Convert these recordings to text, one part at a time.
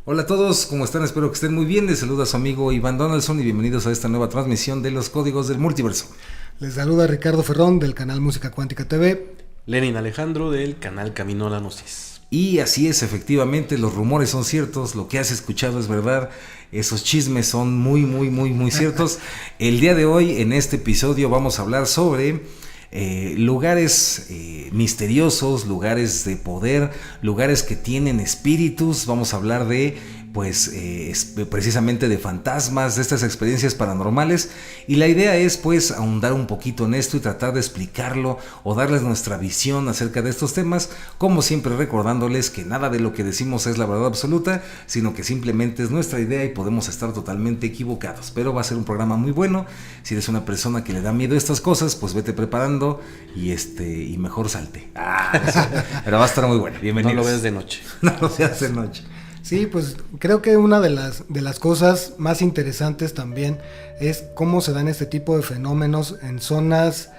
Hola a todos, ¿cómo están? Espero que estén muy bien. Les saluda su amigo Iván Donaldson y bienvenidos a esta nueva transmisión de los Códigos del Multiverso. Les saluda Ricardo Ferrón del canal Música Cuántica TV. Lenin Alejandro del canal Camino a la Gnosis. Y así es, efectivamente, los rumores son ciertos, lo que has escuchado es verdad, esos chismes son muy ciertos. El día de hoy, en este episodio, vamos a hablar sobre lugares misteriosos, lugares de poder, lugares que tienen espíritus. Vamos a hablar de precisamente de fantasmas, de estas experiencias paranormales, y la idea es pues ahondar un poquito en esto y tratar de explicarlo o darles nuestra visión acerca de estos temas, como siempre recordándoles que nada de lo que decimos es la verdad absoluta, sino que simplemente es nuestra idea y podemos estar totalmente equivocados, pero va a ser un programa muy bueno. Si eres una persona que le da miedo a estas cosas, pues vete preparando y mejor salte. Pero va a estar muy bueno. Bienvenidos. No lo veas de noche. No lo veas de noche. Sí, pues creo que una de las cosas más interesantes también es cómo se dan este tipo de fenómenos en zonas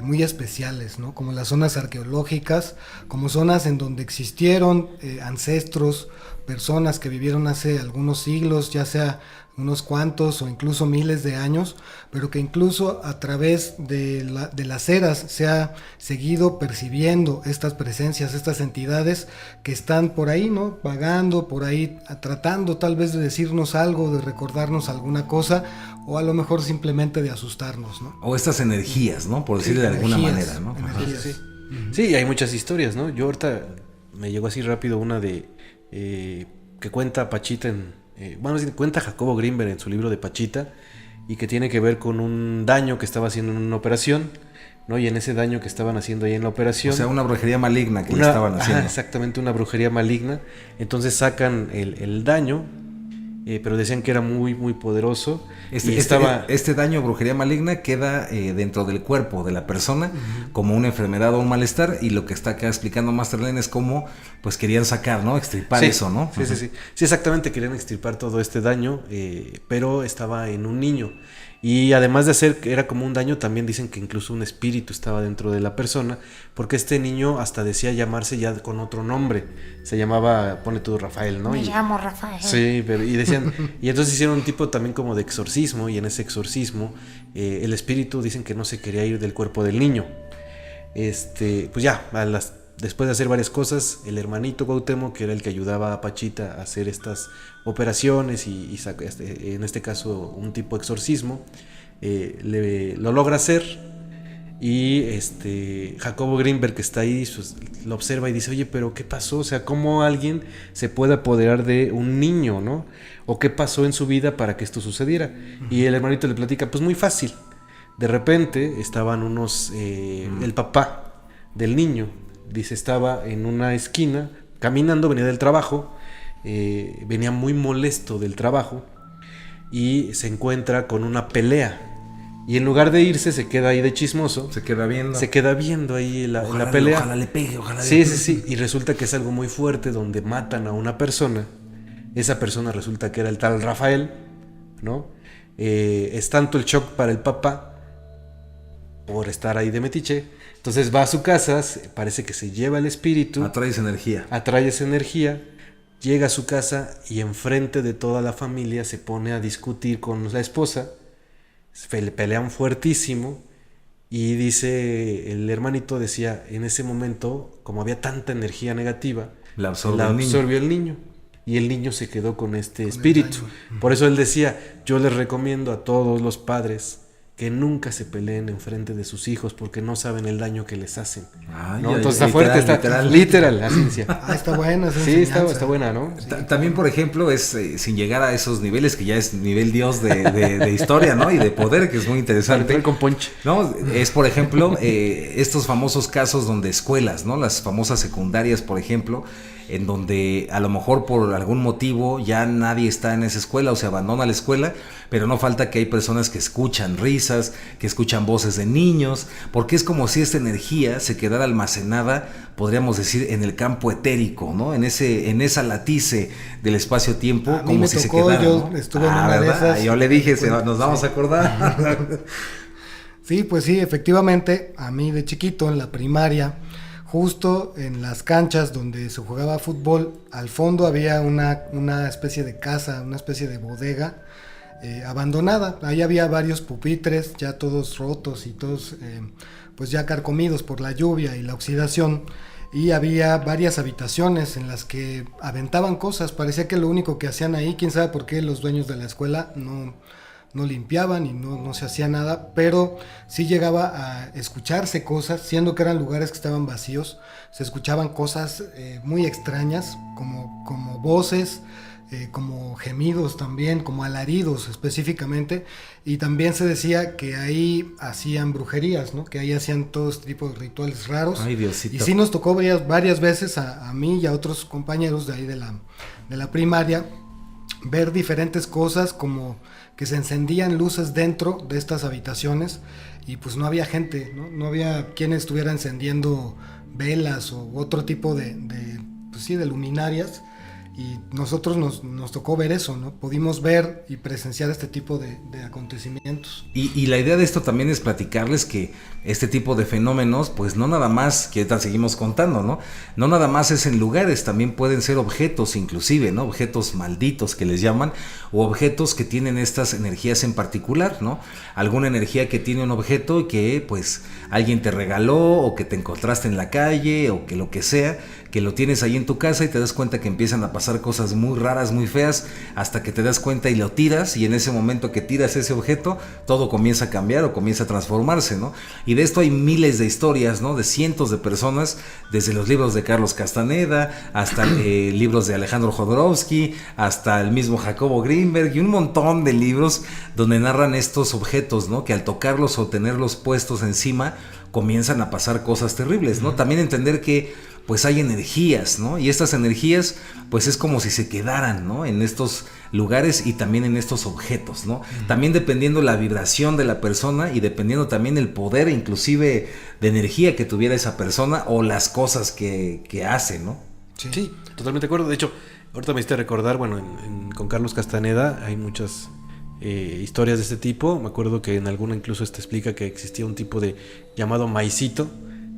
muy especiales, ¿no? Como las zonas arqueológicas, como zonas en donde existieron ancestros, personas que vivieron hace algunos siglos, ya sea unos cuantos o incluso miles de años, pero que incluso a través de las eras se ha seguido percibiendo estas presencias, estas entidades que están por ahí, ¿no? Vagando por ahí, tratando tal vez de decirnos algo, de recordarnos alguna cosa, o a lo mejor simplemente de asustarnos, ¿no? O estas energías, ¿no? Por decirlo de alguna manera, ¿no? Sí. Sí, hay muchas historias, ¿no? Yo ahorita me llegó así rápido una de que cuenta Pachita cuenta Jacobo Grinberg en su libro de Pachita, y que tiene que ver con un daño que estaba haciendo en una operación, ¿no? Y en ese daño que estaban haciendo ahí en la operación, o sea, una brujería maligna que le estaban haciendo. Exactamente, una brujería maligna. Entonces sacan el daño, pero decían que era muy poderoso. Este daño, brujería maligna, queda dentro del cuerpo de la persona, como una enfermedad o un malestar, y lo que está acá explicando Master Len es cómo pues querían sacar, ¿no? Extirpar eso, ¿no? Sí, exactamente, querían extirpar todo este daño, pero estaba en un niño. Y además de hacer que era como un daño, también dicen que incluso un espíritu estaba dentro de la persona, porque este niño hasta decía llamarse ya con otro nombre. Se llamaba, ponle tú, Rafael, ¿no? Me llamo Rafael. Sí, pero y decían, y entonces hicieron un tipo también como de exorcismo, y en ese exorcismo el espíritu dicen que no se quería ir del cuerpo del niño. Pues ya, después de hacer varias cosas, el hermanito Cuauhtémoc, que era el que ayudaba a Pachita a hacer estas operaciones y en este caso un tipo de exorcismo, lo logra hacer, y Jacobo Grinberg, que está ahí, pues, lo observa y dice: oye, pero ¿qué pasó? O sea, ¿cómo alguien se puede apoderar de un niño, ¿no? ¿O qué pasó en su vida para que esto sucediera? Y el hermanito le platica: pues muy fácil. De repente estaban el papá del niño, dice, estaba en una esquina caminando, venía del trabajo, venía muy molesto del trabajo, y se encuentra con una pelea, y en lugar de irse se queda ahí de chismoso, se queda viendo ahí la pelea. Ojalá le pegue, ojalá le pegue. Sí, y resulta que es algo muy fuerte, donde matan a una persona. Esa persona resulta que era el tal Rafael, ¿no? Es tanto el shock para el papá por estar ahí de metiche. Entonces va a su casa, parece que se lleva el espíritu. Atrae esa energía. Llega a su casa y enfrente de toda la familia se pone a discutir con la esposa. Pelean fuertísimo. Y dice, el hermanito decía, en ese momento, como había tanta energía negativa, la absorbió el niño. Y el niño se quedó con este espíritu. Por eso él decía: yo les recomiendo a todos los padres que nunca se peleen enfrente de sus hijos, porque no saben el daño que les hacen. ¿No? Entonces está fuerte, está literal la ciencia. Está buena esa sí, está buena, ¿no? Sí. También, por ejemplo, es sin llegar a esos niveles, que ya es nivel Dios de historia, ¿no? Y de poder, que es muy interesante. Con ponche. No, es, por ejemplo, estos famosos casos donde escuelas, ¿no? Las famosas secundarias, por ejemplo, en donde a lo mejor por algún motivo ya nadie está en esa escuela o se abandona la escuela, pero no falta que hay personas que escuchan risas, que escuchan voces de niños, porque es como si esta energía se quedara almacenada, podríamos decir, en el campo etérico, ¿no? En esa latice del espacio-tiempo, como si se quedara, yo ¿no? estuve en una de esas. Yo le dije, nos vamos a acordar. Sí, pues sí, efectivamente, a mí de chiquito en la primaria, justo en las canchas donde se jugaba fútbol, al fondo había una especie de casa, una especie de bodega abandonada. Ahí había varios pupitres, ya todos rotos y todos pues ya carcomidos por la lluvia y la oxidación. Y había varias habitaciones en las que aventaban cosas. Parecía que lo único que hacían ahí, quién sabe por qué los dueños de la escuela no limpiaban y no se hacía nada, pero sí llegaba a escucharse cosas, siendo que eran lugares que estaban vacíos. Se escuchaban cosas muy extrañas, como voces, como gemidos también, como alaridos específicamente, y también se decía que ahí hacían brujerías, ¿no? Que ahí hacían todo este tipo de rituales raros. Ay, Diosito. Y sí nos tocó varias veces a mí y a otros compañeros de ahí de la primaria ver diferentes cosas, como que se encendían luces dentro de estas habitaciones y pues no había gente, no había quien estuviera encendiendo velas o otro tipo pues sí, de luminarias. Y nosotros nos tocó ver eso, ¿no? Pudimos ver y presenciar este tipo de acontecimientos. Y la idea de esto también es platicarles que este tipo de fenómenos, pues no nada más, que ahorita seguimos contando, ¿no? No nada más es en lugares, también pueden ser objetos inclusive, ¿no? Objetos malditos que les llaman, o objetos que tienen estas energías en particular, ¿no? Alguna energía que tiene un objeto y que pues alguien te regaló o que te encontraste en la calle o que lo que sea, que lo tienes ahí en tu casa y te das cuenta que empiezan a pasar cosas muy raras, muy feas, hasta que te das cuenta y lo tiras, y en ese momento que tiras ese objeto, todo comienza a cambiar o comienza a transformarse, ¿no? Y de esto hay miles de historias, ¿no? De cientos de personas, desde los libros de Carlos Castaneda, hasta libros de Alejandro Jodorowsky, hasta el mismo Jacobo Greenberg, y un montón de libros donde narran estos objetos, ¿no? Que al tocarlos o tenerlos puestos encima, comienzan a pasar cosas terribles, ¿no? También entender que pues hay energías, ¿no? Y estas energías, pues es como si se quedaran, ¿no? En estos lugares y también en estos objetos, ¿no? También dependiendo la vibración de la persona y dependiendo también el poder, inclusive de energía que tuviera esa persona o las cosas que hace, ¿no? Sí, totalmente de acuerdo. De hecho, ahorita me hiciste recordar, bueno, con Carlos Castaneda hay muchas historias de este tipo. Me acuerdo que en alguna incluso explica que existía un tipo de llamado maicito,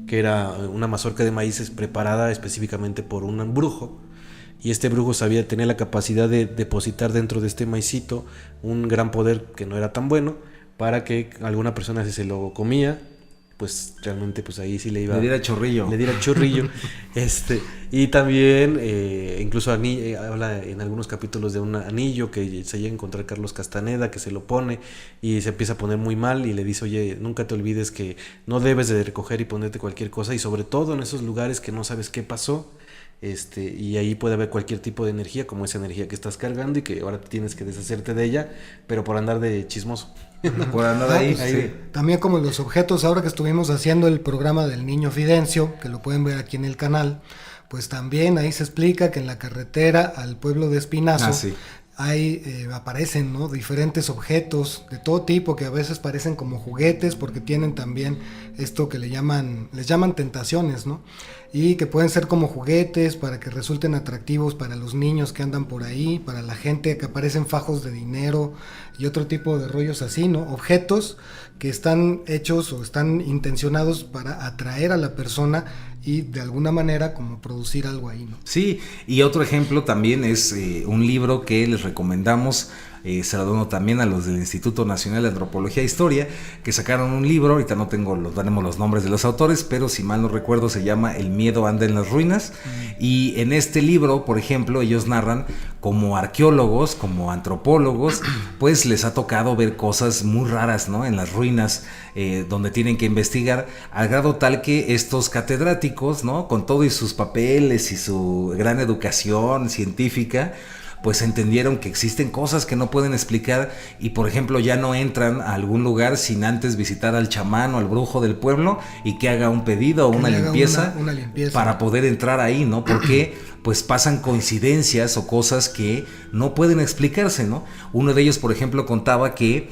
que era una mazorca de maíces preparada específicamente por un brujo, y este brujo tenía la capacidad de depositar dentro de este maicito un gran poder que no era tan bueno, para que alguna persona, si se lo comía, pues realmente pues ahí sí le diera chorrillo. Y también incluso habla en algunos capítulos de un anillo que se llega a encontrar Carlos Castaneda, que se lo pone y se empieza a poner muy mal, y le dice: oye, nunca te olvides que no debes de recoger y ponerte cualquier cosa, y sobre todo en esos lugares que no sabes qué pasó, y ahí puede haber cualquier tipo de energía, como esa energía que estás cargando y que ahora tienes que deshacerte de ella, pero por andar de chismoso. Por andar ahí, pues, sí. También como los objetos, ahora que estuvimos haciendo el programa del Niño Fidencio, que lo pueden ver aquí en el canal, pues también ahí se explica que en la carretera al pueblo de Espinazo aparecen, ¿no? Diferentes objetos de todo tipo, que a veces parecen como juguetes porque tienen también esto que les llaman tentaciones, ¿no? Y que pueden ser como juguetes para que resulten atractivos para los niños que andan por ahí, para la gente, que aparecen fajos de dinero y otro tipo de rollos así, ¿no? Objetos que están hechos o están intencionados para atraer a la persona y de alguna manera como producir algo ahí, ¿no? Sí, y otro ejemplo también es un libro que les recomendamos, se lo dono también a los del Instituto Nacional de Antropología e Historia, que sacaron un libro, ahorita no daremos los nombres de los autores, pero si mal no recuerdo se llama El miedo anda en las ruinas, y en este libro, por ejemplo, ellos narran como arqueólogos, como antropólogos, pues les ha tocado ver cosas muy raras, ¿no? En las ruinas, donde tienen que investigar, al grado tal que estos catedráticos, ¿no? Con todo y sus papeles y su gran educación científica, pues entendieron que existen cosas que no pueden explicar, y por ejemplo ya no entran a algún lugar sin antes visitar al chamán o al brujo del pueblo y que haga un pedido o una limpieza, para poder entrar ahí, ¿no? Porque pues pasan coincidencias o cosas que no pueden explicarse, ¿no? Uno de ellos, por ejemplo, contaba que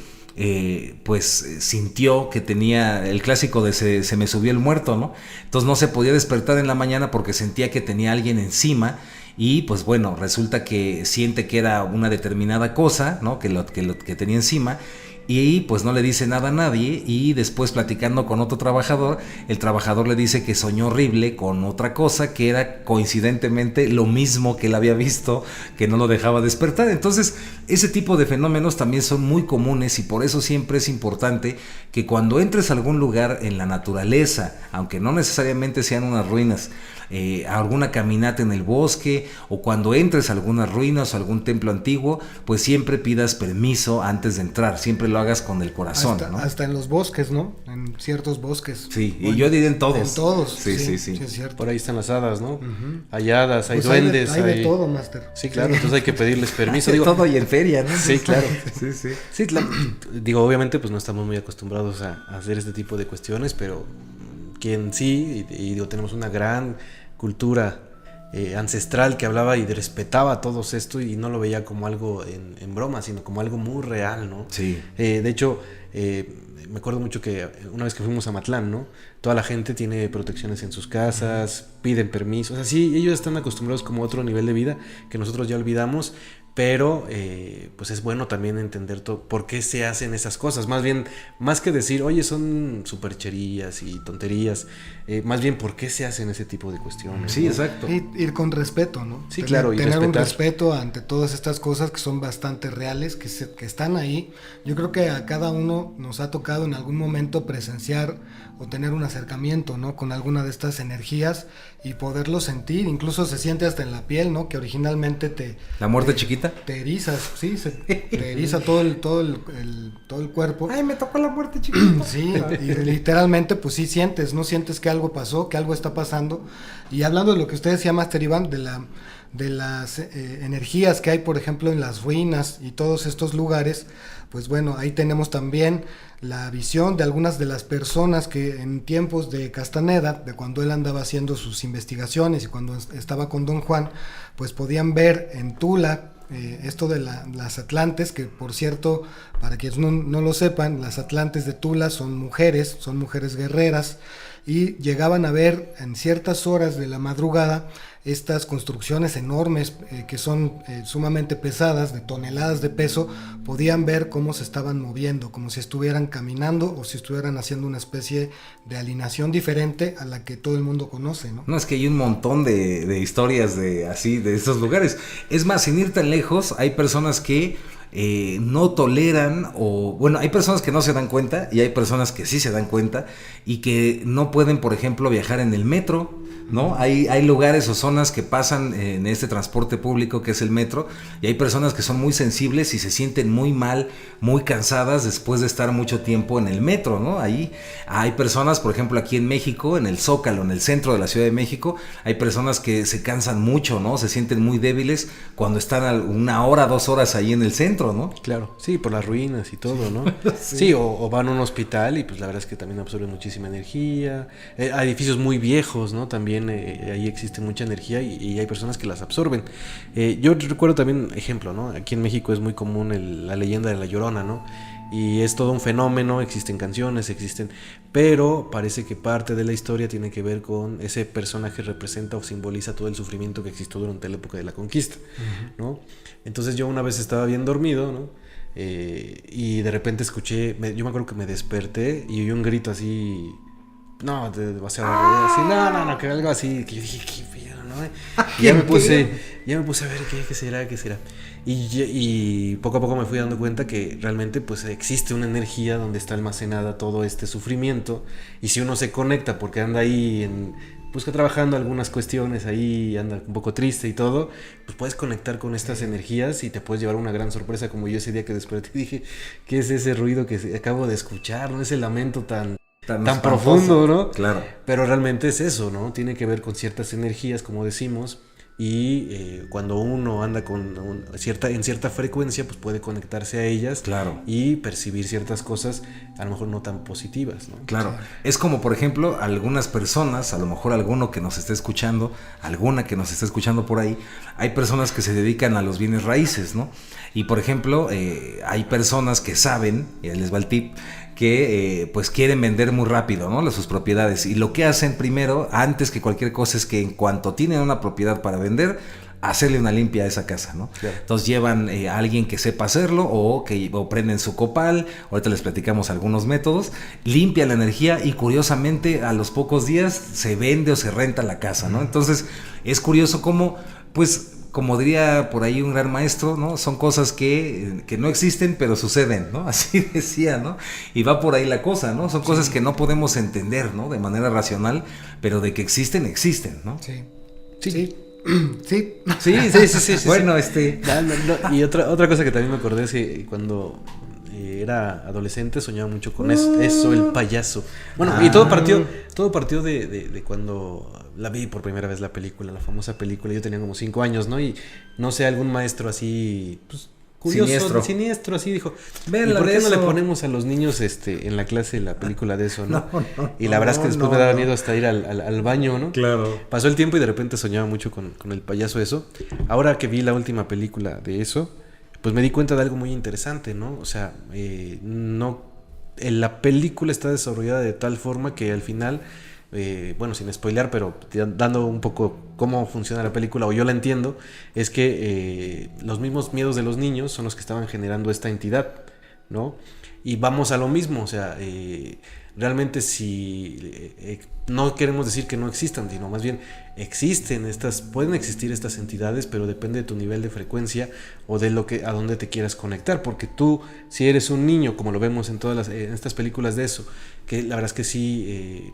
pues sintió que tenía el clásico de se me subió el muerto, ¿no? Entonces no se podía despertar en la mañana porque sentía que tenía alguien encima. Y pues bueno, resulta que siente que era una determinada cosa, ¿no? que tenía encima, y ahí pues no le dice nada a nadie, y después platicando con otro trabajador, el trabajador le dice que soñó horrible con otra cosa que era coincidentemente lo mismo que él había visto, que no lo dejaba despertar. Entonces ese tipo de fenómenos también son muy comunes, y por eso siempre es importante que cuando entres a algún lugar en la naturaleza, aunque no necesariamente sean unas ruinas, alguna caminata en el bosque, o cuando entres a algunas ruinas o algún templo antiguo, pues siempre pidas permiso antes de entrar, siempre lo hagas con el corazón, hasta, ¿no? hasta en los bosques, ¿no? En ciertos bosques. Sí, Bueno, y yo diría en todos. En todos. Sí. Es cierto. Por ahí están las hadas, ¿no? Ujú. Hay hadas, hay Pues duendes. hay de todo, Máster. Sí, claro, entonces hay que pedirles permiso. De todo y en feria, ¿no? Sí, claro. Sí. Sí, digo, obviamente pues no estamos muy acostumbrados a hacer este tipo de cuestiones, pero quien sí, y digo, tenemos una gran cultura ancestral que hablaba y respetaba todo esto y no lo veía como algo en broma, sino como algo muy real, ¿no? Sí. De hecho, me acuerdo mucho que una vez que fuimos a Matlán, ¿no? Toda la gente tiene protecciones en sus casas, piden permiso, o sea, sí, ellos están acostumbrados como a otro nivel de vida que nosotros ya olvidamos, pero pues es bueno también entender por qué se hacen esas cosas, más bien, más que decir, oye, son supercherías y tonterías, más bien por qué se hacen ese tipo de cuestiones. Sí, ¿no? exacto. Ir con respeto, ¿no? Sí, claro, y tener un respetar. respeto ante todas estas cosas que son bastante reales, que están ahí. Yo creo que a cada uno nos ha tocado en algún momento presenciar o tener un acercamiento, ¿no? Con alguna de estas energías y poderlo sentir, incluso se siente hasta en la piel, ¿no? Que originalmente ¿La muerte chiquita? te erizas, sí, te eriza todo el cuerpo. Ay, me tocó la muerte chiquita. Sí, y literalmente pues sí sientes, ¿no? Sientes que algo pasó, que algo está pasando. Y hablando de lo que usted decía, Master Iván, de las energías que hay, por ejemplo, en las ruinas y todos estos lugares, pues bueno, ahí tenemos también la visión de algunas de las personas que en tiempos de Castaneda, de cuando él andaba haciendo sus investigaciones y cuando estaba con Don Juan, pues podían ver en Tula esto de las atlantes, que por cierto, para quienes no lo sepan, las atlantes de Tula son mujeres guerreras, y llegaban a ver en ciertas horas de la madrugada estas construcciones enormes que son sumamente pesadas, de toneladas de peso. Podían ver cómo se estaban moviendo, como si estuvieran caminando o si estuvieran haciendo una especie de alineación diferente a la que todo el mundo conoce, ¿no? No, es que hay un montón de historias de estos lugares. Es más, sin ir tan lejos, hay personas que no toleran, o bueno, hay personas que no se dan cuenta y hay personas que sí se dan cuenta y que no pueden, por ejemplo, viajar en el metro, ¿no? Hay lugares o zonas que pasan en este transporte público que es el metro, y hay personas que son muy sensibles y se sienten muy mal, muy cansadas después de estar mucho tiempo en el metro, ¿no? Ahí hay personas, por ejemplo, aquí en México, en el Zócalo, en el centro de la Ciudad de México, hay personas que se cansan mucho, ¿no? Se sienten muy débiles cuando están 1 hora, 2 horas ahí en el centro, ¿no? Claro, sí, por las ruinas y todo, ¿no? Sí, o van a un hospital y pues la verdad es que también absorben muchísima energía. Hay edificios muy viejos, ¿no? También ahí existe mucha energía y hay personas que las absorben. Yo recuerdo también, ejemplo, ¿no? Aquí en México es muy común la leyenda de La Llorona, ¿no? Y es todo un fenómeno, existen canciones, pero parece que parte de la historia tiene que ver con ese personaje representa o simboliza todo el sufrimiento que existió durante la época de la conquista, ¿no? Entonces yo una vez estaba bien dormido, ¿no? Y de repente escuché, yo me acuerdo que me desperté y oí un grito así, no, demasiado, así, no, que algo así, que yo dije, qué feo, ¿no? Y ya me puse a ver qué será. Y poco a poco me fui dando cuenta que realmente pues existe una energía donde está almacenada todo este sufrimiento, y si uno se conecta porque anda ahí busca trabajando algunas cuestiones ahí, anda un poco triste y todo, pues puedes conectar con estas energías y te puedes llevar una gran sorpresa, como yo ese día que desperté dije, ¿qué es ese ruido que acabo de escuchar? ¿No? Ese lamento tan profundo, ¿no? Claro. Pero realmente es eso, ¿no? Tiene que ver con ciertas energías, como decimos, y cuando uno anda en cierta frecuencia, pues puede conectarse a ellas, claro, y percibir ciertas cosas a lo mejor no tan positivas, ¿no? Claro, es como por ejemplo algunas personas, a lo mejor alguna que nos esté escuchando por ahí, hay personas que se dedican a los bienes raíces, ¿no? Y por ejemplo, hay personas que saben, y ahí les va el tip, que pues quieren vender muy rápido, ¿no? Sus propiedades, y lo que hacen primero, antes que cualquier cosa, es que en cuanto tienen una propiedad para vender, hacerle una limpia a esa casa, ¿no? Claro. Entonces llevan a alguien que sepa hacerlo o prenden su copal, ahorita les platicamos algunos métodos, limpia la energía y curiosamente a los pocos días se vende o se renta la casa, ¿no? Entonces es curioso cómo, pues, como diría por ahí un gran maestro, ¿no? Son cosas que no existen, pero suceden, ¿no? Así decía, ¿no? Y va por ahí la cosa, ¿no? Son cosas que no podemos entender, ¿no? De manera racional, pero de que existen, existen, ¿no? Sí. Sí. Sí. Sí. Sí. Bueno, Y otra cosa que también me acordé es que cuando era adolescente soñaba mucho con eso, el payaso. Bueno, y todo partió de cuando la vi por primera vez la famosa película. Yo tenía como 5 años, ¿no? Y no sé, algún maestro así, pues, curioso, siniestro, así dijo, ¿y por qué no le ponemos a los niños en la clase la película de eso, no? Y la verdad es que después me daba miedo hasta ir al baño, ¿no? Claro. Pasó el tiempo y de repente soñaba mucho con el payaso eso. Ahora que vi la última película de eso, pues me di cuenta de algo muy interesante, ¿no? O sea, la película está desarrollada de tal forma que al final, bueno, sin spoilear, pero dando un poco cómo funciona la película, o yo la entiendo, es que los mismos miedos de los niños son los que estaban generando esta entidad, ¿no? Y vamos a lo mismo, o sea, realmente si no queremos decir que no existan, sino más bien pueden existir estas entidades, pero depende de tu nivel de frecuencia o de a dónde te quieras conectar, porque tú, si eres un niño, como lo vemos en todas en estas películas de eso, que la verdad es que sí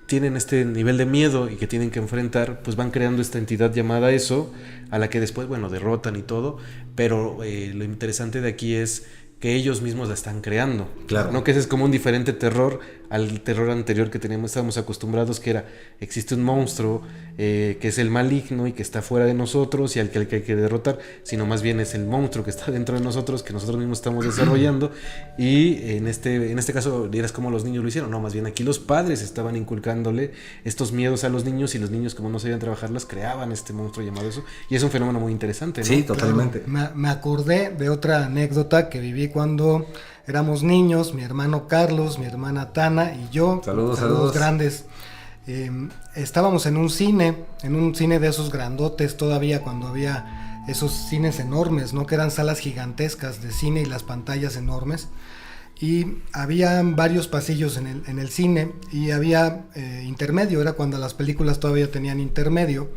tienen este nivel de miedo y que tienen que enfrentar, pues van creando esta entidad llamada eso, a la que después, bueno, derrotan y todo, pero lo interesante de aquí es que ellos mismos la están creando. Claro. ¿No? Que ese es como un diferente terror al terror anterior que estábamos acostumbrados, que existe un monstruo que es el maligno y que está fuera de nosotros y al que hay que derrotar, sino más bien es el monstruo que está dentro de nosotros, que nosotros mismos estamos desarrollando. Y en este caso dirás cómo los niños lo hicieron. No, más bien aquí los padres estaban inculcándole estos miedos a los niños, y los niños, como no sabían trabajarlas, creaban este monstruo llamado eso, y es un fenómeno muy interesante, ¿no? Sí, totalmente. Claro. Me acordé de otra anécdota que viví cuando éramos niños, mi hermano Carlos, mi hermana Tana y yo. Saludos. Grandes. Estábamos en un cine de esos grandotes todavía, cuando había esos cines enormes, ¿no? Que eran salas gigantescas de cine y las pantallas enormes. Y había varios pasillos en el cine, y había intermedio, era cuando las películas todavía tenían intermedio.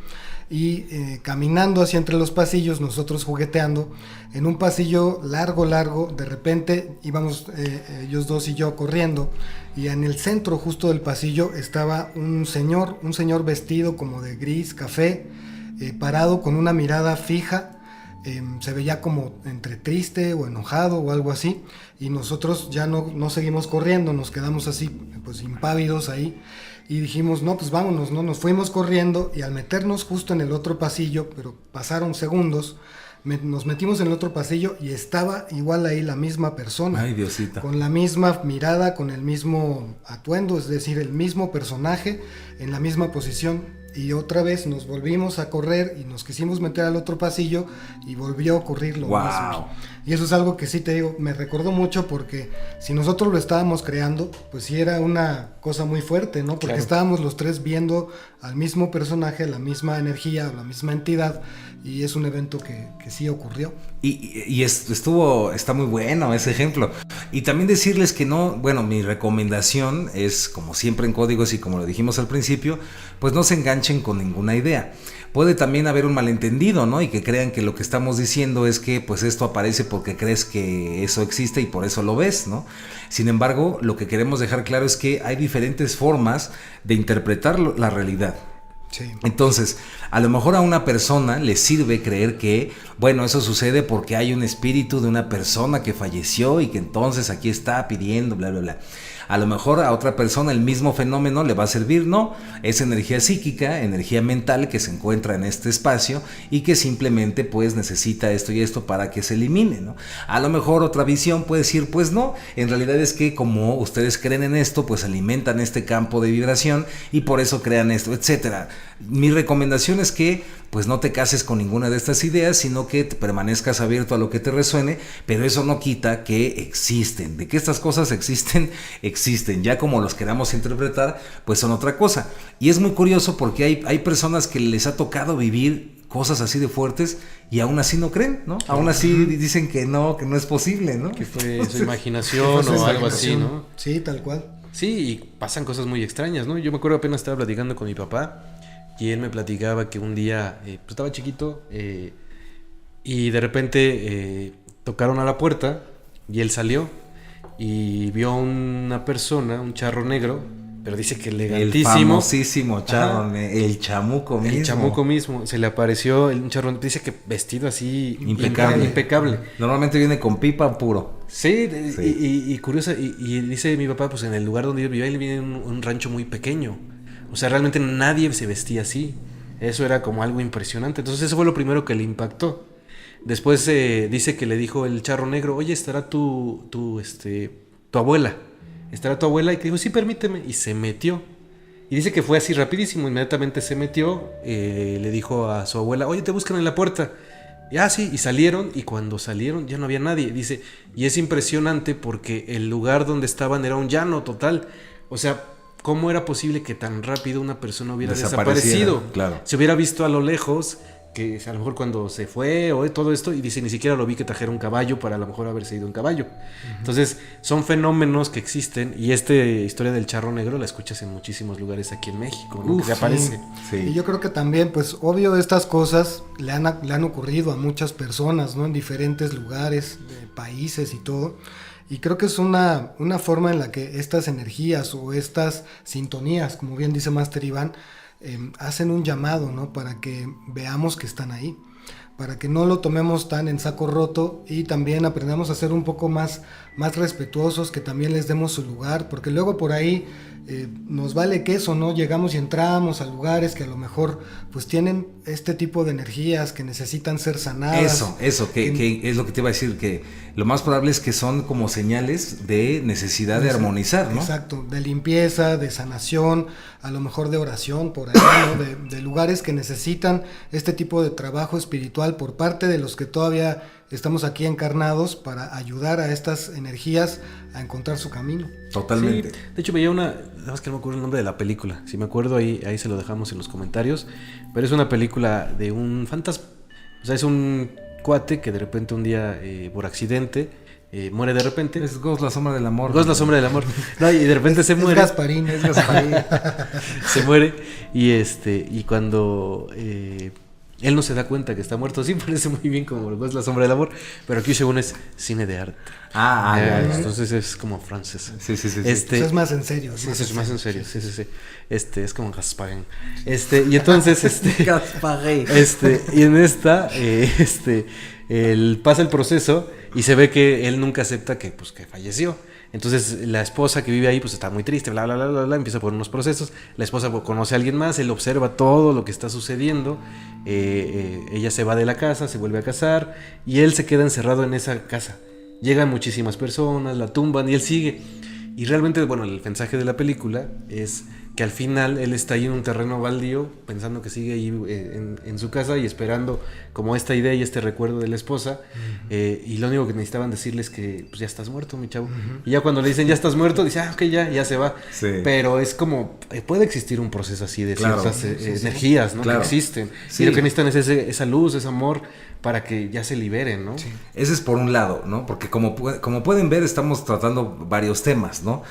Y caminando hacia entre los pasillos, nosotros jugueteando, en un pasillo largo, de repente íbamos ellos dos y yo corriendo, y en el centro justo del pasillo estaba un señor vestido como de gris, café, parado con una mirada fija. Se veía como entre triste o enojado o algo así, y nosotros ya no seguimos corriendo, nos quedamos así, pues impávidos ahí. Y dijimos, no, pues vámonos, ¿no? Nos fuimos corriendo, y al meternos justo en el otro pasillo, pero pasaron segundos, nos metimos en el otro pasillo y estaba igual ahí la misma persona. Ay, Diosito. Con la misma mirada, con el mismo atuendo, es decir, el mismo personaje en la misma posición. Y otra vez nos volvimos a correr y nos quisimos meter al otro pasillo y volvió a ocurrir lo mismo. Y eso es algo que sí te digo, me recordó mucho, porque si nosotros lo estábamos creando, pues sí era una cosa muy fuerte, ¿no? Porque claro, estábamos los tres viendo al mismo personaje, la misma energía, la misma entidad, y es un evento que sí ocurrió. Y está muy bueno ese ejemplo. Y también decirles que no, bueno, mi recomendación es, como siempre en Códigos y como lo dijimos al principio, pues no se enganchen con ninguna idea. Puede también haber un malentendido, ¿no? Y que crean que lo que estamos diciendo es que pues esto aparece porque crees que eso existe y por eso lo ves, ¿no? Sin embargo, lo que queremos dejar claro es que hay diferentes formas de interpretar la realidad. Sí. Entonces, a lo mejor a una persona le sirve creer que, bueno, eso sucede porque hay un espíritu de una persona que falleció y que entonces aquí está pidiendo, bla, bla, bla. A lo mejor a otra persona el mismo fenómeno le va a servir, no, es energía psíquica, energía mental que se encuentra en este espacio y que simplemente pues necesita esto y esto para que se elimine, ¿no? A lo mejor otra visión puede decir, pues no, en realidad es que como ustedes creen en esto, pues alimentan este campo de vibración y por eso crean esto, etcétera. Mi recomendación es que pues no te cases con ninguna de estas ideas, sino que te permanezcas abierto a lo que te resuene, pero eso no quita que existen. De que estas cosas existen, ya como los queramos interpretar, pues son otra cosa. Y es muy curioso porque hay personas que les ha tocado vivir cosas así de fuertes y aún así no creen, ¿no? Aún así dicen que no es posible, ¿no? Que fue su imaginación o algo así, ¿no? Sí, tal cual. Sí, y pasan cosas muy extrañas, ¿no? Yo me acuerdo apenas estaba platicando con mi papá y él me platicaba que un día, pues estaba chiquito y de repente tocaron a la puerta y él salió y vio a una persona, un charro negro, pero dice que elegantísimo. El famosísimo charro, el chamuco mismo. El chamuco mismo, se le apareció un charro, dice que vestido así impecable. Normalmente viene con pipa puro. Sí, y curiosa, y dice mi papá, pues en el lugar donde yo vivía, él vive en un rancho muy pequeño. O sea, realmente nadie se vestía así. Eso era como algo impresionante. Entonces eso fue lo primero que le impactó. Después dice que le dijo el charro negro, oye, ¿estará tu abuela? ¿Estará tu abuela? Y que dijo, sí, permíteme. Y se metió. Y dice que fue así rapidísimo. Inmediatamente se metió. Le dijo a su abuela, oye, te buscan en la puerta. Y sí, y salieron. Y cuando salieron ya no había nadie. Dice, y es impresionante porque el lugar donde estaban era un llano total. O sea, ¿cómo era posible que tan rápido una persona hubiera desaparecido? Claro. Se hubiera visto a lo lejos, que a lo mejor cuando se fue o todo esto, y dice, ni siquiera lo vi que trajera un caballo para a lo mejor haberse ido en caballo. Entonces, son fenómenos que existen, y esta historia del charro negro la escuchas en muchísimos lugares aquí en México, ¿no? Que se aparece. Sí. Y yo creo que también, pues, obvio, estas cosas le han ocurrido a muchas personas, ¿no? En diferentes lugares, países y todo. Y creo que es una forma en la que estas energías o estas sintonías, como bien dice Master Iván, hacen un llamado, ¿no? Para que veamos que están ahí, para que no lo tomemos tan en saco roto y también aprendamos a ser un poco más respetuosos, que también les demos su lugar, porque luego por ahí nos vale queso, ¿no? Llegamos y entramos a lugares que a lo mejor pues tienen este tipo de energías que necesitan ser sanadas. Eso, que es lo que te iba a decir, que lo más probable es que son como señales de necesidad de armonizar, ¿no? Exacto, de limpieza, de sanación, a lo mejor de oración por ahí, ¿no? De lugares que necesitan este tipo de trabajo espiritual por parte de los que todavía estamos aquí encarnados para ayudar a estas energías a encontrar su camino. Totalmente. Sí, de hecho veía nada más que no me acuerdo el nombre de la película. Si me acuerdo ahí se lo dejamos en los comentarios. Pero es una película de un fantasma. O sea, es un cuate que de repente un día por accidente muere de repente. Es Ghost, la sombra del amor. Ghost, la sombra del amor. No, y de repente se muere. Es Gasparín. Se muere y cuando él no se da cuenta que está muerto. Sí parece muy bien como Ghost, la sombra del amor, pero aquí según es cine de arte. Entonces es como francés. Sí. Eso es más en serio. Sí, eso es más en serio. Sí. Es como Gasparín. Y entonces Gasparín. Y en esta él pasa el proceso y se ve que él nunca acepta que falleció. Entonces la esposa que vive ahí pues está muy triste, bla, bla, bla, bla, bla, empieza por unos procesos. La esposa conoce a alguien más, él observa todo lo que está sucediendo. Ella se va de la casa, se vuelve a casar y él se queda encerrado en esa casa. Llegan muchísimas personas, la tumban y él sigue. Y realmente, bueno, el mensaje de la película es que al final él está ahí en un terreno baldío, pensando que sigue ahí en su casa y esperando como esta idea y este recuerdo de la esposa. Y lo único que necesitaban decirle es que pues ya estás muerto, mi chavo. Y ya cuando le dicen ya estás muerto, dice, ok, ya se va. Sí. Pero es como, puede existir un proceso así de ciertas energías, ¿no? Claro. Que existen. Sí. Y lo que necesitan es esa luz, ese amor, para que ya se liberen, ¿no? Sí. Ese es por un lado, ¿no? Porque como pueden ver, estamos tratando varios temas, ¿no?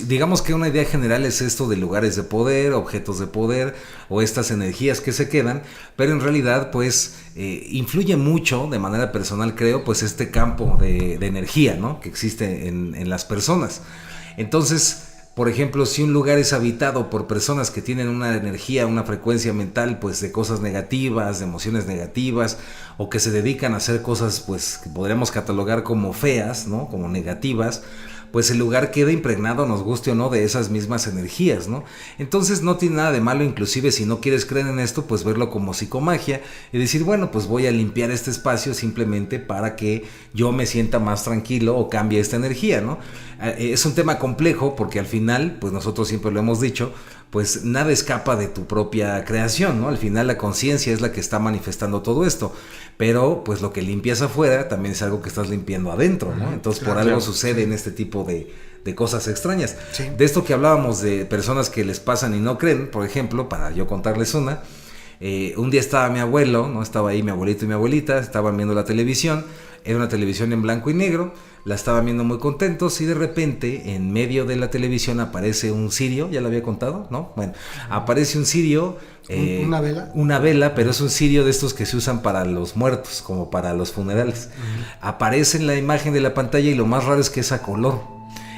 Digamos que una idea general es esto de lugares de poder, objetos de poder o estas energías que se quedan, pero en realidad pues influye mucho de manera personal, creo, pues este campo de energía, ¿no? Que existe en las personas. Entonces, por ejemplo, si un lugar es habitado por personas que tienen una energía, una frecuencia mental, pues de cosas negativas, de emociones negativas, o que se dedican a hacer cosas, pues que podríamos catalogar como feas, ¿no? Como negativas, pues el lugar queda impregnado, nos guste o no, de esas mismas energías, ¿no? Entonces no tiene nada de malo, inclusive si no quieres creer en esto, pues verlo como psicomagia y decir, bueno, pues voy a limpiar este espacio simplemente para que yo me sienta más tranquilo o cambie esta energía, ¿no? Es un tema complejo porque al final, pues nosotros siempre lo hemos dicho, pues nada escapa de tu propia creación, ¿no? Al final la conciencia es la que está manifestando todo esto, pero pues lo que limpias afuera también es algo que estás limpiando adentro, ¿no? Entonces por algo sucede en este tipo de cosas extrañas. Sí. De esto que hablábamos de personas que les pasan y no creen, por ejemplo, para yo contarles una, Un día estaba mi abuelo, ¿no? Estaba ahí mi abuelito y mi abuelita, estaban viendo la televisión, era una televisión en blanco y negro, la estaban viendo muy contentos y de repente en medio de la televisión aparece un cirio, ya lo había contado, ¿no? Bueno, aparece un cirio. ¿Una vela? Una vela, pero es un cirio de estos que se usan para los muertos, como para los funerales. Aparece en la imagen de la pantalla y lo más raro es que es a color.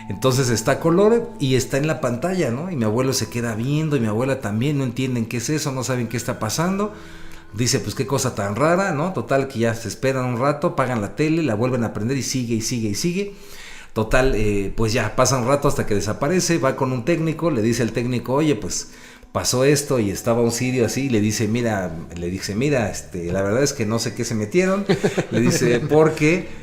Entonces está a color y está en la pantalla, ¿no? Y mi abuelo se queda viendo y mi abuela también, no entienden qué es eso, no saben qué está pasando. Dice, pues qué cosa tan rara, ¿no? Total, que ya se esperan un rato, apagan la tele, la vuelven a prender y sigue y sigue y sigue. Total, pues ya pasa un rato hasta que desaparece, va con un técnico, le dice al técnico, oye, pues pasó esto y estaba un cirio así, y le dice, mira, la verdad es que no sé qué se metieron, le dice, porque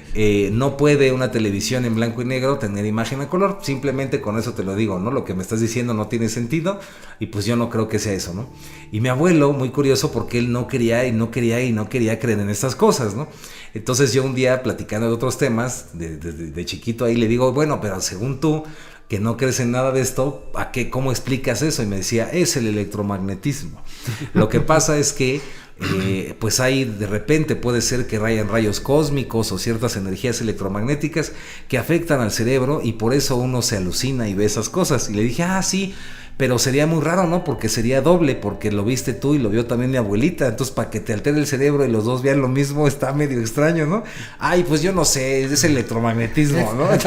no puede una televisión en blanco y negro tener imagen a color, simplemente con eso te lo digo, ¿no? Lo que me estás diciendo no tiene sentido, y pues yo no creo que sea eso, ¿no? Y mi abuelo, muy curioso, porque él no quería creer en estas cosas, ¿no? Entonces yo un día, platicando de otros temas, de chiquito ahí, le digo, bueno, pero según tú, que no crees en nada de esto, ¿cómo explicas eso? Y me decía, es el electromagnetismo. Lo que pasa es que pues hay, de repente puede ser que rayan rayos cósmicos o ciertas energías electromagnéticas que afectan al cerebro y por eso uno se alucina y ve esas cosas. Y le dije, sí, pero sería muy raro, ¿no? Porque sería doble, porque lo viste tú y lo vio también mi abuelita. Entonces, para que te altere el cerebro y los dos vean lo mismo, está medio extraño, ¿no? Ay, pues yo no sé, es el electromagnetismo, ¿no? Es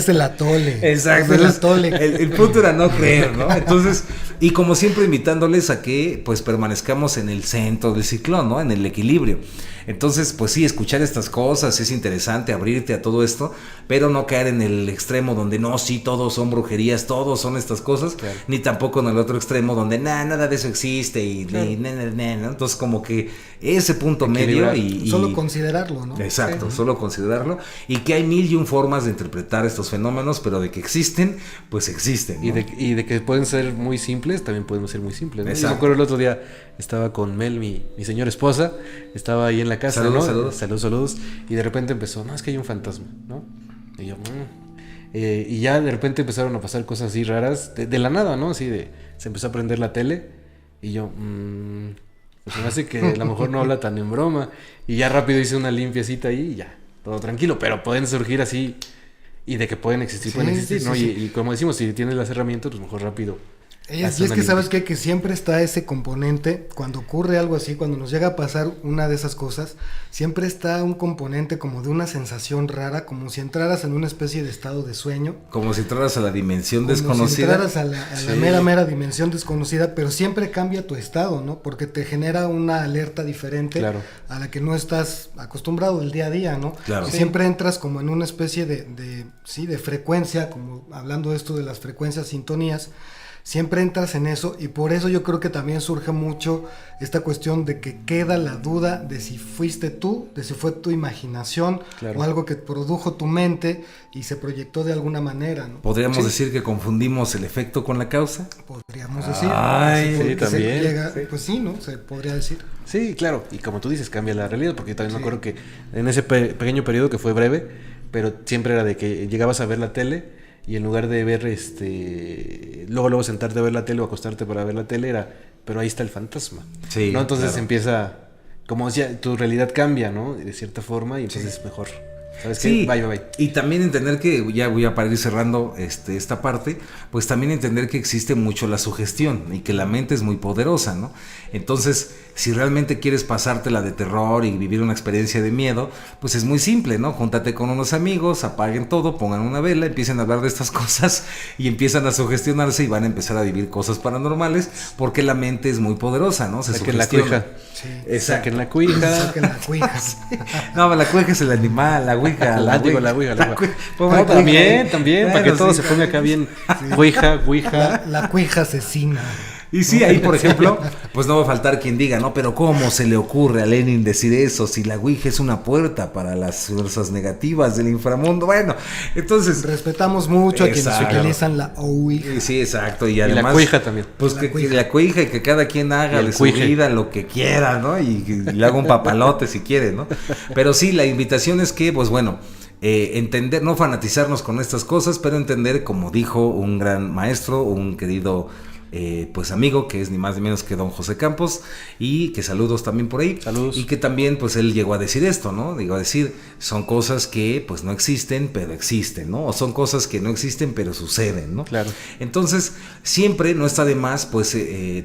el atole. Exacto. Es el atole. El punto era no creer, ¿no? Entonces, y como siempre invitándoles a que pues permanezcamos en el centro del ciclón, ¿no? En el equilibrio. Entonces, pues sí, escuchar estas cosas es interesante, abrirte a todo esto, pero no caer en el extremo donde no, sí, todos son brujerías, todos son estas cosas, claro. Ni tampoco en el otro extremo donde nada de eso existe y claro. ¿No? Entonces, como que ese punto medio y solo considerarlo, ¿no? Exacto, solo considerarlo y que hay 1001 formas de interpretar estos fenómenos, pero de que existen, pues existen, ¿no? Y de que pueden ser muy simples, también pueden ser muy simples, ¿no? Exacto. Yo me acuerdo el otro día estaba con Mel, mi señora esposa, estaba ahí en la casa, saludos, ¿no? Saludos, y de repente empezó, no, es que hay un fantasma, ¿no? Y yo, y ya de repente empezaron a pasar cosas así raras, de la nada, ¿no? Así se empezó a prender la tele, y yo, pues me hace que a lo mejor no habla tan en broma, y ya rápido hice una limpiecita ahí, y ya, todo tranquilo, pero pueden surgir así, y de que pueden existir, ¿no? Sí. Y como decimos, si tienes las herramientas, pues mejor rápido. Y es que sabes qué, que siempre está ese componente, cuando ocurre algo así, cuando nos llega a pasar una de esas cosas, siempre está un componente como de una sensación rara, como si entraras en una especie de estado de sueño. Como si entraras a la dimensión desconocida. Como si entraras a la mera dimensión desconocida, pero siempre cambia tu estado, ¿no? Porque te genera una alerta diferente, claro, a la que no estás acostumbrado del día a día, ¿no? Claro. Y siempre entras como en una especie de frecuencia, como hablando de esto de las frecuencias, sintonías. Siempre entras en eso y por eso yo creo que también surge mucho esta cuestión de que queda la duda de si fuiste tú, de si fue tu imaginación, claro, o algo que produjo tu mente y se proyectó de alguna manera, ¿no? ¿Podríamos decir que confundimos el efecto con la causa? Podríamos decir. Ay, sí, también. Sí. Pues sí, ¿no? Se podría decir. Sí, claro. Y como tú dices, cambia la realidad, porque yo también me acuerdo que en ese pequeño periodo que fue breve, pero siempre era de que llegabas a ver la tele y en lugar de ver luego sentarte a ver la tele o acostarte para ver la tele pero ahí está el fantasma. Sí, ¿no? Entonces claro. Empieza, como decía, tu realidad cambia, ¿no? De cierta forma y entonces es mejor. ¿Sabes qué? Sí, Bye. Y también entender que, ya voy a para ir cerrando esta parte, pues también entender que existe mucho la sugestión y que la mente es muy poderosa, ¿no? Entonces, si realmente quieres pasártela de terror y vivir una experiencia de miedo, pues es muy simple, ¿no? Júntate con unos amigos, apaguen todo, pongan una vela, empiecen a hablar de estas cosas y empiezan a sugestionarse y van a empezar a vivir cosas paranormales porque la mente es muy poderosa, ¿no? Saquen la cuija. Sí. Saquen la cuija. Saquen la cuija. No, la cuija es el animal, la ouija. La ouija. No, también, bueno, para que todo se ponga acá bien. Ouija. La cuija asesina. Y sí, ahí por ejemplo, pues no va a faltar quien diga, ¿no? Pero ¿cómo se le ocurre a Lenin decir eso? Si la Ouija es una puerta para las fuerzas negativas del inframundo. Bueno, entonces... Respetamos mucho a quienes utilizan la Ouija. Sí, exacto. Y además... la Ouija también. Pues que la Ouija y que cada quien haga de su vida lo que quiera, ¿no? Y le haga un papalote si quiere, ¿no? Pero sí, la invitación es que, pues bueno... entender, no fanatizarnos con estas cosas, pero entender, como dijo un gran maestro, un querido pues amigo, que es ni más ni menos que don José Campos, y que saludos también por ahí. Saludos. Y que también pues él llegó a decir esto, ¿no? Llegó a decir, son cosas que pues no existen, pero existen, ¿no? O son cosas que no existen, pero suceden, ¿no? Claro. Entonces, siempre no está de más pues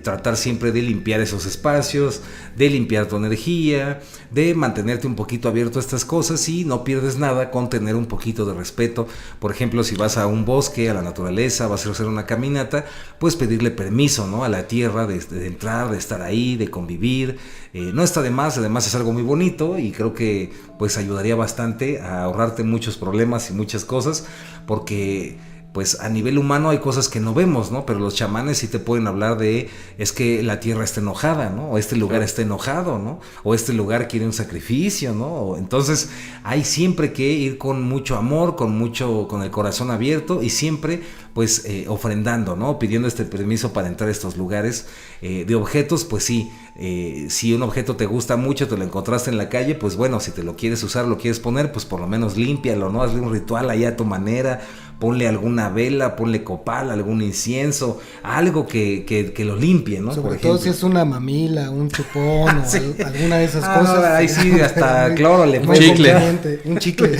tratar siempre de limpiar esos espacios, de limpiar tu energía, de mantenerte un poquito abierto a estas cosas, y no pierdes nada con tener un poquito de respeto. Por ejemplo, si vas a un bosque, a la naturaleza, vas a hacer una caminata, pues pedirle permiso, ¿no? A la tierra de entrar, de estar ahí, de convivir. No está de más, además es algo muy bonito, y creo que pues ayudaría bastante a ahorrarte muchos problemas y muchas cosas, porque pues a nivel humano hay cosas que no vemos, ¿no? Pero los chamanes sí te pueden hablar de, es que la tierra está enojada, ¿no? O este lugar está enojado, ¿no? O este lugar quiere un sacrificio, ¿no? Entonces hay siempre que ir con mucho amor, con el corazón abierto, y siempre pues ofrendando, ¿no? Pidiendo este permiso para entrar a estos lugares. De objetos, pues sí, si un objeto te gusta mucho, te lo encontraste en la calle, pues bueno, si te lo quieres usar, lo quieres poner, pues por lo menos límpialo, ¿no? Hazle un ritual allá a tu manera, ponle alguna vela, ponle copal, algún incienso, algo que lo limpie, ¿no? Sobre todo si es una mamila, un chupón sí. o alguna de esas cosas. No, ahí sí, hasta cloro le muy chicle. Un chicle.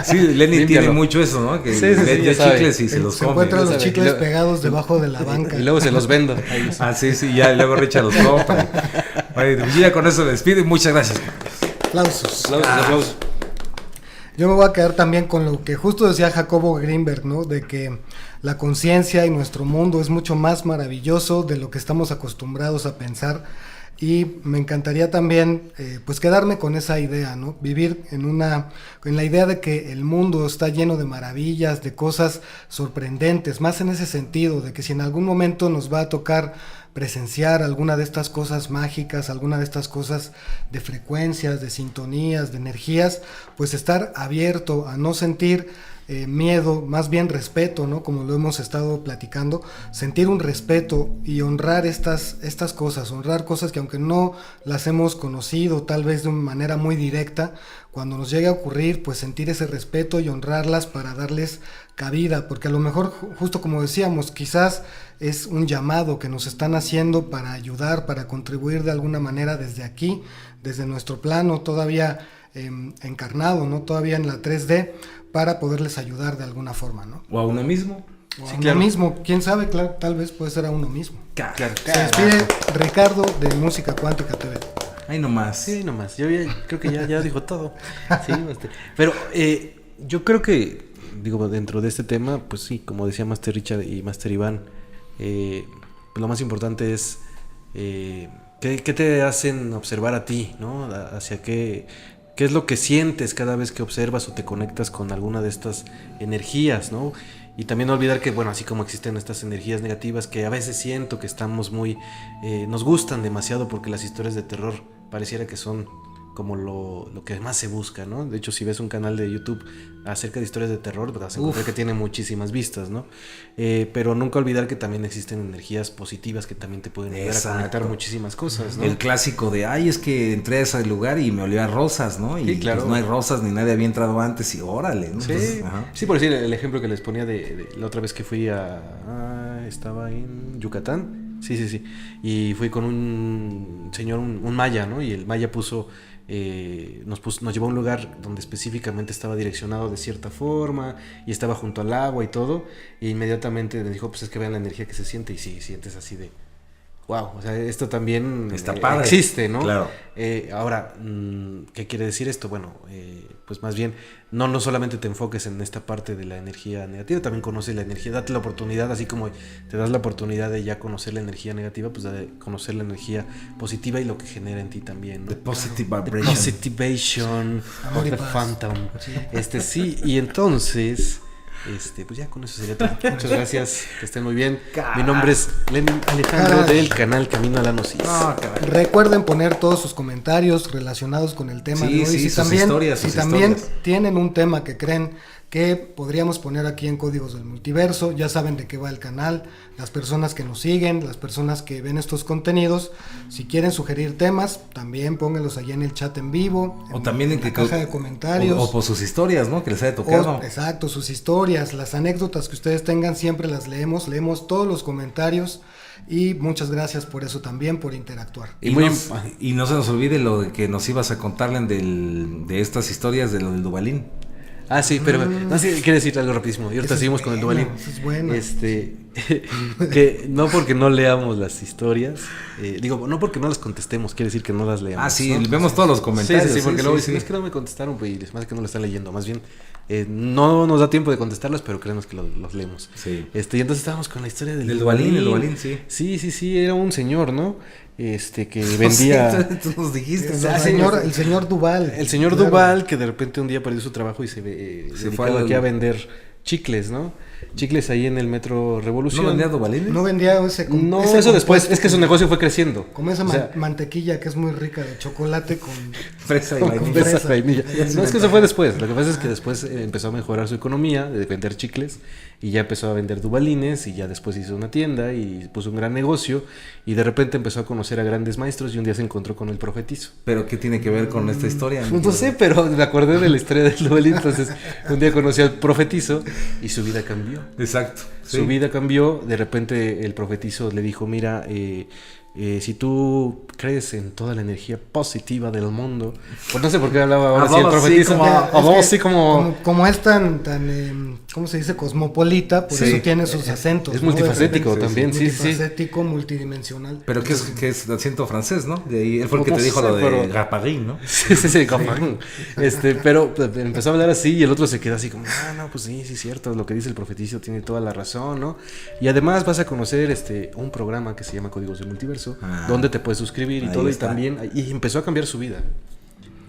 Sí, Lenny Límpialo. tiene mucho eso, ¿no? Que Sí, le ya dio sabe. chicles y se los Se come. encuentran los sabe. chicles Y luego- pegados debajo de la banca. Y luego se los vendo. Ahí los- Ah, sí, ya luego Richard los compra. Bueno, ya con eso me despido y muchas gracias. Aplausos. Aplausos, aplausos. Yo me voy a quedar también con lo que justo decía Jacobo Greenberg, ¿no? De que la conciencia y nuestro mundo es mucho más maravilloso de lo que estamos acostumbrados a pensar. Y me encantaría también pues quedarme con esa idea, ¿no? Vivir en la idea de que el mundo está lleno de maravillas, de cosas sorprendentes, más en ese sentido, de que si en algún momento nos va a tocar presenciar alguna de estas cosas mágicas, alguna de estas cosas de frecuencias, de sintonías, de energías, pues estar abierto a no sentir miedo, más bien respeto, ¿no? Como lo hemos estado platicando, sentir un respeto y honrar estas cosas, honrar cosas que aunque no las hemos conocido tal vez de una manera muy directa, cuando nos llegue a ocurrir, pues sentir ese respeto y honrarlas para darles cabida, porque a lo mejor, justo como decíamos, quizás es un llamado que nos están haciendo para ayudar, para contribuir de alguna manera desde aquí, desde nuestro plano todavía encarnado, ¿no? Todavía en la 3D, para poderles ayudar de alguna forma, ¿no? O a uno mismo. O Sí, a claro. uno mismo, quién sabe, claro, tal vez puede ser a uno mismo. Claro. Se despide Ricardo de Música Cuántica TV. Ahí nomás. Sí, nomás. Yo creo que ya dijo todo. Sí, pero yo creo que, digo, dentro de este tema, pues sí, como decía Master Richard y Master Iván, pues lo más importante es ¿qué te hacen observar a ti, ¿no? Hacia qué es lo que sientes cada vez que observas o te conectas con alguna de estas energías, ¿no? Y también no olvidar que, bueno, así como existen estas energías negativas que a veces siento que estamos muy... nos gustan demasiado porque las historias de terror pareciera que son como lo que más se busca, ¿no? De hecho, si ves un canal de YouTube acerca de historias de terror, vas a encontrar que tiene muchísimas vistas, ¿no? Pero nunca olvidar que también existen energías positivas que también te pueden ayudar a conectar muchísimas cosas, ¿no? El clásico de, ay, es que entré a ese lugar y me olía a rosas, ¿no? Y Sí, claro. pues no hay rosas ni nadie había entrado antes y órale, ¿no? Sí, Entonces, ajá. sí, por decir el ejemplo que les ponía de la otra vez que fui estaba en Yucatán, sí, y fui con un señor, un maya, ¿no? Y el maya nos llevó a un lugar donde específicamente estaba direccionado de cierta forma y estaba junto al agua y todo, y inmediatamente me dijo, pues es que vean la energía que se siente, y sí, sientes así de wow, o sea, esto también Está padre. existe, ¿no? Claro. Ahora, ¿qué quiere decir esto? Bueno, pues más bien, no solamente te enfoques en esta parte de la energía negativa, también conoce la energía, date la oportunidad, así como te das la oportunidad de ya conocer la energía negativa, pues de conocer la energía positiva y lo que genera en ti también, ¿no? The positive The vibration. positivation Amor of y the paz. phantom. Sí. Sí, y entonces... pues ya con eso sería todo. Muchas gracias, que estén muy bien. Mi nombre es Lenin Alejandro Caray. del canal Camino a la Gnosis. No, caray. Recuerden poner todos sus comentarios relacionados con el tema Sí, de hoy. sí, Si sus también, historias, si sus también historias. tienen un tema que creen que podríamos poner aquí en Códigos del Multiverso. Ya saben de qué va el canal, las personas que nos siguen, las personas que ven estos contenidos. Si quieren sugerir temas, también pónganlos allá en el chat en vivo, O también en la caja de comentarios. O por sus historias, ¿no? Que les haya tocado. Exacto, sus historias, las anécdotas que ustedes tengan, siempre las leemos todos los comentarios. Y muchas gracias por eso también, por interactuar. Y no se nos olvide lo de que nos ibas a contarle de estas historias de lo del Duvalín. Ah, sí, pero no sé, quiero decir algo rapidísimo. Y ahorita seguimos con el Duvalín. Eso es bueno. Que no porque no leamos las historias, no porque no las contestemos, quiere decir que no las leamos. Ah, sí, ¿no? vemos todos los comentarios. Sí, porque luego dicen, sí. es que no me contestaron, pues, y más que no lo están leyendo. Más bien, no nos da tiempo de contestarlas, pero creemos que los leemos. Sí. Y entonces estábamos con la historia del Duvalín. El Duvalín, sí. Sí, era un señor, ¿no? Que vendía... Tú nos dijiste. El señor Duval. El señor Claro. Duval, que de repente un día perdió su trabajo y se dedicaba aquí a vender chicles, ¿no? Chicles ahí en el Metro Revolución. ¿No vendía Duvalín? No vendía ese. No, ese eso después, compuesto es que su negocio fue creciendo. Como esa O sea, mantequilla que es muy rica de chocolate con Fresa y con vainilla. Fresa, fresa. vainilla. Ya se No, me es que eso antojó. fue después. Lo que pasa es que después empezó a mejorar su economía de vender chicles y ya empezó a vender Duvalines y ya después hizo una tienda y puso un gran negocio y de repente empezó a conocer a grandes maestros y un día se encontró con el profetizo. ¿Pero qué tiene que ver con esta historia? No sé, pero me acordé de la historia del Duvalín. Entonces un día conocí al profetizo y su vida cambió. Exacto. Su vida cambió, de repente el profetizo le dijo, mira, si tú crees en toda la energía positiva del mundo, pues no sé por qué hablaba ahora así el Hablaba así profetizo, como- hablaba así como... como es tan ¿cómo se dice? Cosmopolita, por Sí. eso tiene sus acentos. Es ¿no? multifacético De repente, también, sí, sí. Multifacético, multidimensional. Pero que es de acento francés, ¿no? De ahí, él fue el que No te dijo sé, lo de pero- Gaparín, ¿no? Sí, cabrón. Pero pues, empezó a hablar así y el otro se quedó así como, no, pues sí, es cierto, lo que dice el profetizo tiene toda la razón, ¿no? Y además vas a conocer un programa que se llama Códigos del Multiverso, donde te puedes suscribir y Ahí todo, está. y también, y empezó a cambiar su vida.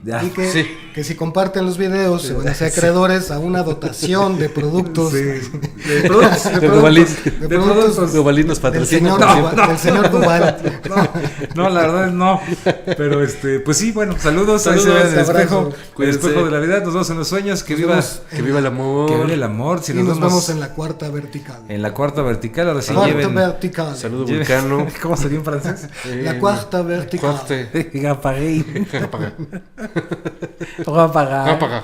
Ya. Y que, Sí. que si comparten los videos se van a ser acreedores a una dotación de productos. De productos. De Duvalín. de De productos productos. Duvalín nos del patrocina. señor, No, del señor Duval. No, la verdad es no. Pero pues sí, bueno, saludos. Ahí se Saludos, ve en el espejo. abrazo. El Cuídense. espejo de la vida. Nos vemos en los sueños. Que Nos viva. vemos Que viva el amor. Que viva el amor. Si Y nos vemos en la cuarta vertical. en la cuarta vertical. Ahora sí Cuarta lleven. vertical. Saludo lleven- vulcano. ¿Cómo sería en francés? La cuarta vertical. Cuarte. Gaparín. Apaga. Voy a apagar. Apaga.